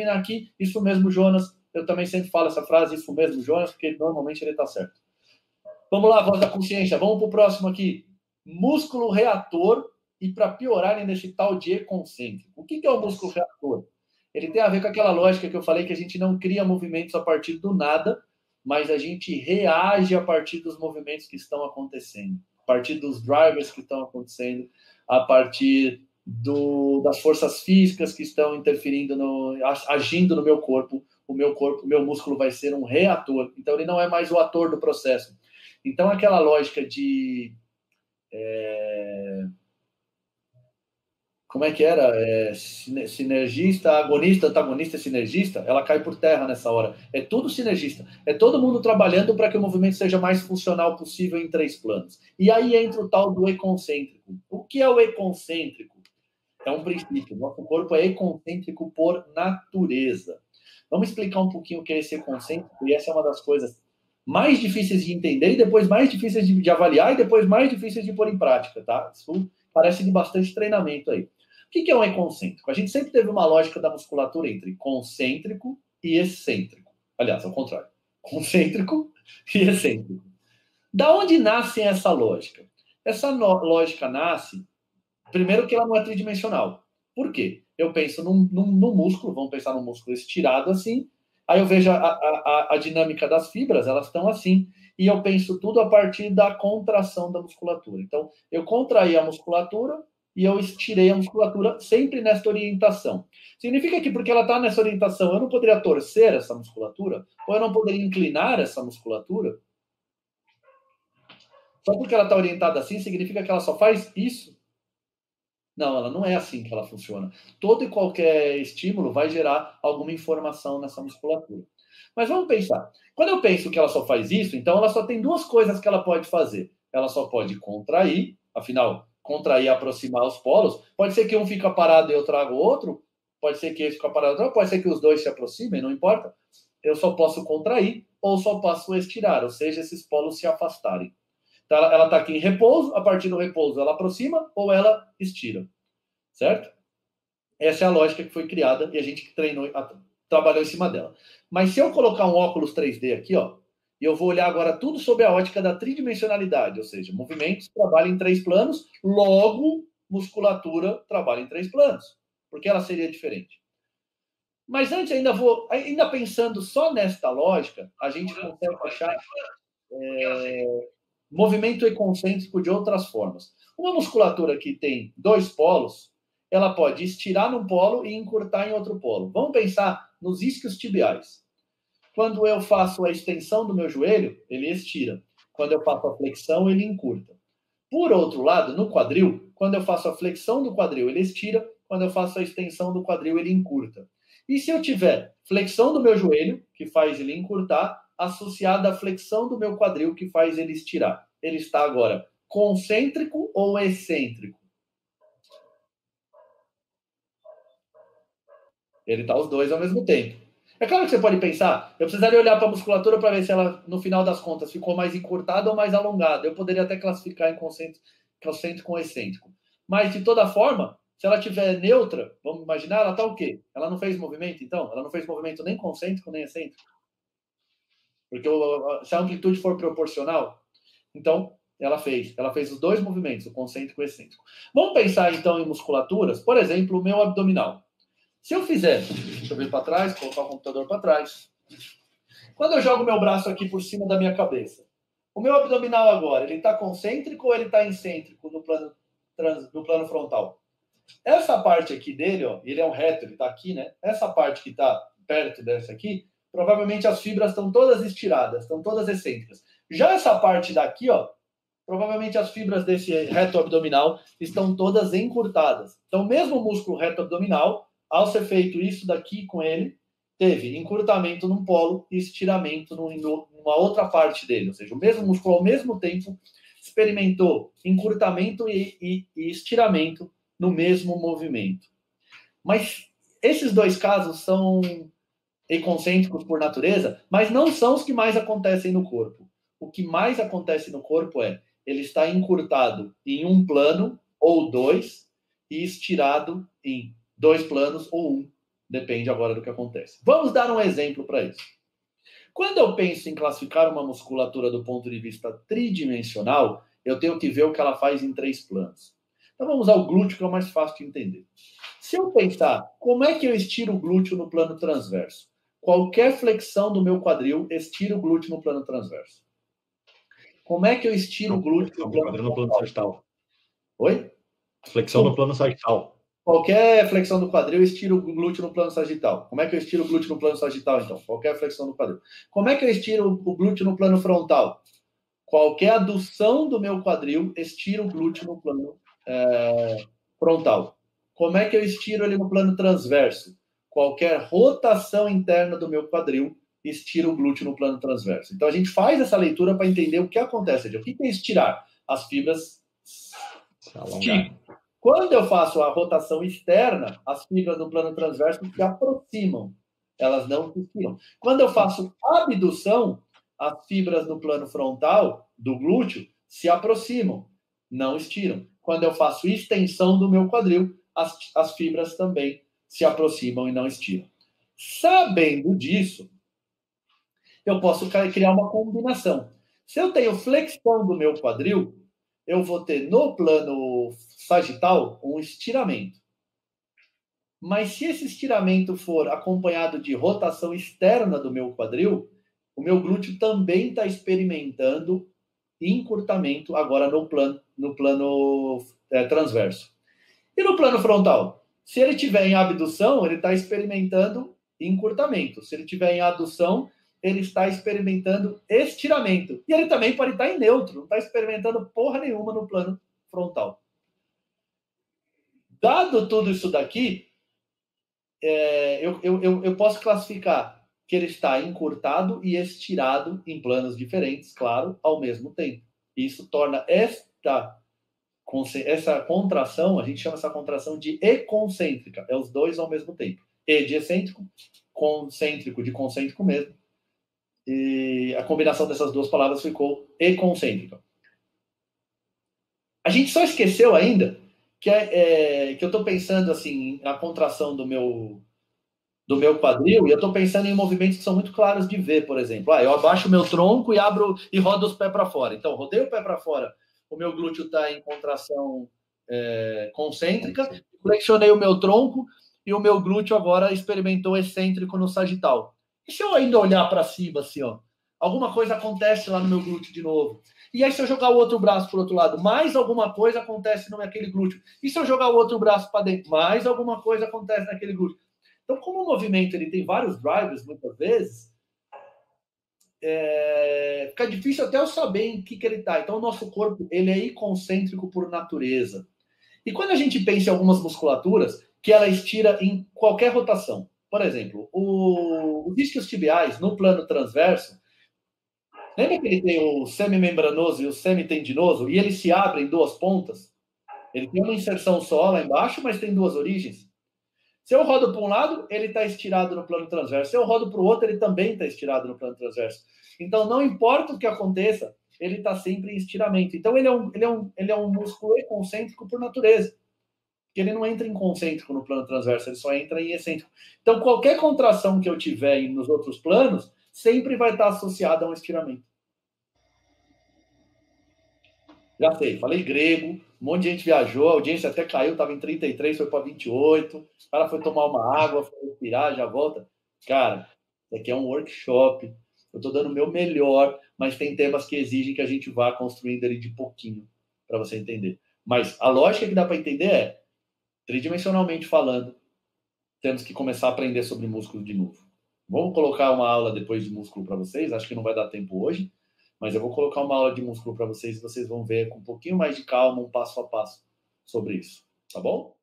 terminar aqui. Isso mesmo, Jonas. Eu também sempre falo essa frase, isso mesmo, Jonas, porque normalmente ele está certo. Vamos lá, voz da consciência. Vamos para o próximo aqui. Músculo reator e, para piorar, ainda esse tal de concêntrico. O que é o músculo reator? Ele tem a ver com aquela lógica que eu falei, que a gente não cria movimentos a partir do nada, mas a gente reage a partir dos movimentos que estão acontecendo, a partir dos drivers que estão acontecendo, a partir das forças físicas que estão interferindo, agindo no meu corpo. O meu músculo vai ser um reator. Então, ele não é mais o ator do processo. Então, aquela lógica de... como é que era? Sinergista, agonista, antagonista, sinergista, ela cai por terra nessa hora. É tudo sinergista. É todo mundo trabalhando para que o movimento seja mais funcional possível em 3 planos. E aí entra o tal do econcêntrico. O que é o econcêntrico? É um princípio. Nosso corpo é econcêntrico por natureza. Vamos explicar um pouquinho o que é esse econcêntrico, e essa é uma das coisas mais difíceis de entender, e depois mais difíceis de avaliar, e depois mais difíceis de pôr em prática, tá? Isso parece de bastante treinamento aí. O que é um econcêntrico? A gente sempre teve uma lógica da musculatura entre concêntrico e excêntrico. Aliás, ao contrário. Concêntrico e excêntrico. Da onde nasce essa lógica? Essa lógica nasce, primeiro, que ela não é tridimensional. Por quê? Eu penso num músculo, vamos pensar num músculo estirado assim, aí eu vejo a dinâmica das fibras, elas estão assim, e eu penso tudo a partir da contração da musculatura. Então, eu contraí a musculatura e eu estirei a musculatura sempre nessa orientação. Significa que porque ela está nessa orientação, eu não poderia torcer essa musculatura? Ou eu não poderia inclinar essa musculatura? Só porque ela está orientada assim, significa que ela só faz isso? Não, ela não é assim que ela funciona. Todo e qualquer estímulo vai gerar alguma informação nessa musculatura. Mas vamos pensar. Quando eu penso que ela só faz isso, então ela só tem 2 coisas que ela pode fazer. Ela só pode contrair, afinal, contrair e aproximar os polos. Pode ser que um fica parado e eu trago o outro. Pode ser que esse fica parado e outro. Pode ser que os 2 se aproximem, não importa. Eu só posso contrair ou só posso estirar, ou seja, esses polos se afastarem. Então, ela está aqui em repouso, a partir do repouso ela aproxima ou ela estira, certo? Essa é a lógica que foi criada e a gente trabalhou em cima dela. Mas se eu colocar um óculos 3D aqui, ó, e eu vou olhar agora tudo sob a ótica da tridimensionalidade, ou seja, movimentos trabalham em 3 planos, logo musculatura trabalha em 3 planos, porque ela seria diferente. Mas antes, ainda pensando só nesta lógica, a gente consegue achar movimento econcêntrico de outras formas. Uma musculatura que tem 2 polos, ela pode estirar num polo e encurtar em outro polo. Vamos pensar nos isquios tibiais. Quando eu faço a extensão do meu joelho, ele estira. Quando eu faço a flexão, ele encurta. Por outro lado, no quadril, quando eu faço a flexão do quadril, ele estira. Quando eu faço a extensão do quadril, ele encurta. E se eu tiver flexão do meu joelho, que faz ele encurtar, associada à flexão do meu quadril, que faz ele estirar. Ele está agora concêntrico ou excêntrico? Ele está os 2 ao mesmo tempo. É claro que você pode pensar, eu precisaria olhar para a musculatura para ver se ela, no final das contas, ficou mais encurtada ou mais alongada. Eu poderia até classificar em concêntrico ou excêntrico. Mas, de toda forma, se ela estiver neutra, vamos imaginar, ela está o quê? Ela não fez movimento, então? Ela não fez movimento nem concêntrico, nem excêntrico. Porque se a amplitude for proporcional, então ela fez os 2 movimentos, o concêntrico e o excêntrico. Vamos pensar então em musculaturas, por exemplo, o meu abdominal. Se eu fizer, deixa eu ver para trás, colocar o computador para trás. Quando eu jogo meu braço aqui por cima da minha cabeça, o meu abdominal agora, ele está concêntrico ou ele está excêntrico no plano frontal? Essa parte aqui dele, ó, ele é um reto, ele está aqui, né? Essa parte que está perto dessa aqui, provavelmente as fibras estão todas estiradas, estão todas excêntricas. Já essa parte daqui, ó, provavelmente as fibras desse reto abdominal estão todas encurtadas. Então, mesmo o músculo reto abdominal, ao ser feito isso daqui com ele, teve encurtamento num polo e estiramento numa outra parte dele. Ou seja, o mesmo músculo, ao mesmo tempo, experimentou encurtamento e estiramento no mesmo movimento. Mas esses 2 casos são econcêntricos por natureza, mas não são os que mais acontecem no corpo. O que mais acontece no corpo é ele está encurtado em um plano ou 2 e estirado em 2 planos ou 1. Depende agora do que acontece. Vamos dar um exemplo para isso. Quando eu penso em classificar uma musculatura do ponto de vista tridimensional, eu tenho que ver o que ela faz em 3 planos. Então vamos ao glúteo, que é o mais fácil de entender. Se eu pensar, como é que eu estiro o glúteo no plano transverso? Qualquer flexão do meu quadril estira o glúteo no plano transverso. Como é que eu estiro o glúteo no plano sagital? Oi? Flexão no plano sagital. Qualquer flexão do quadril, estiro o glúteo no plano sagital. Como é que eu estiro o glúteo no plano sagital, então? Qualquer flexão do quadril. Como é que eu estiro o glúteo no plano frontal? Qualquer adução do meu quadril, estiro o glúteo no plano frontal. Como é que eu estiro ele no plano transverso? Qualquer rotação interna do meu quadril, estiro o glúteo no plano transverso. Então, a gente faz essa leitura para entender o que acontece. O que é estirar? As fibras esticam. Quando eu faço a rotação externa, as fibras do plano transverso se aproximam. Elas não se estiram. Quando eu faço abdução, as fibras do plano frontal, do glúteo, se aproximam, não estiram. Quando eu faço extensão do meu quadril, as fibras também se aproximam e não estiram. Sabendo disso, eu posso criar uma combinação. Se eu tenho flexão do meu quadril, eu vou ter no plano sagital um estiramento. Mas se esse estiramento for acompanhado de rotação externa do meu quadril, o meu glúteo também está experimentando encurtamento agora no plano transverso. E no plano frontal? Se ele tiver em abdução, ele está experimentando encurtamento. Se ele tiver em adução, ele está experimentando estiramento. E ele também pode estar em neutro, não está experimentando porra nenhuma no plano frontal. Dado tudo isso daqui, eu posso classificar que ele está encurtado e estirado em planos diferentes, claro, ao mesmo tempo. Isso torna essa contração, a gente chama essa contração de econcêntrica. É os dois ao mesmo tempo. E de excêntrico, concêntrico de concêntrico mesmo. E a combinação dessas duas palavras ficou econcêntrica. A gente só esqueceu ainda que eu estou pensando assim na contração do meu quadril, e eu estou pensando em movimentos que são muito claros de ver, por exemplo. Eu abaixo o meu tronco e abro e rodo os pés para fora. Então, rodei o pé para fora, o meu glúteo está em contração concêntrica, flexionei o meu tronco e o meu glúteo agora experimentou excêntrico no sagital. E se eu ainda olhar para cima, assim, ó, alguma coisa acontece lá no meu glúteo de novo. E aí, se eu jogar o outro braço para o outro lado, mais alguma coisa acontece naquele glúteo. E se eu jogar o outro braço para dentro, mais alguma coisa acontece naquele glúteo. Então, como o movimento ele tem vários drivers, muitas vezes, fica difícil até eu saber em que ele está. Então, o nosso corpo ele é concêntrico por natureza. E quando a gente pensa em algumas musculaturas, que ela estira em qualquer rotação. Por exemplo, os isquios tibiais no plano transverso, lembra que ele tem o semimembranoso e o semitendinoso, e eles se abrem em duas pontas? Ele tem uma inserção só lá embaixo, mas tem duas origens. Se eu rodo para um lado, ele está estirado no plano transverso. Se eu rodo para o outro, ele também está estirado no plano transverso. Então, não importa o que aconteça, ele está sempre em estiramento. Então, ele é um músculo concêntrico por natureza. Porque ele não entra em concêntrico no plano transverso, ele só entra em excêntrico. Então, qualquer contração que eu tiver nos outros planos, sempre vai estar associada a um estiramento. Já sei, falei grego, um monte de gente viajou, a audiência até caiu, estava em 33, foi para 28, o cara foi tomar uma água, foi respirar, já volta. Cara, isso aqui é um workshop, eu estou dando o meu melhor, mas tem temas que exigem que a gente vá construindo ele de pouquinho, para você entender. Mas a lógica que dá para entender é, tridimensionalmente falando, temos que começar a aprender sobre músculo de novo. Vamos colocar uma aula depois de músculo para vocês, acho que não vai dar tempo hoje, mas eu vou colocar uma aula de músculo para vocês e vocês vão ver com um pouquinho mais de calma, um passo a passo sobre isso. Tá bom?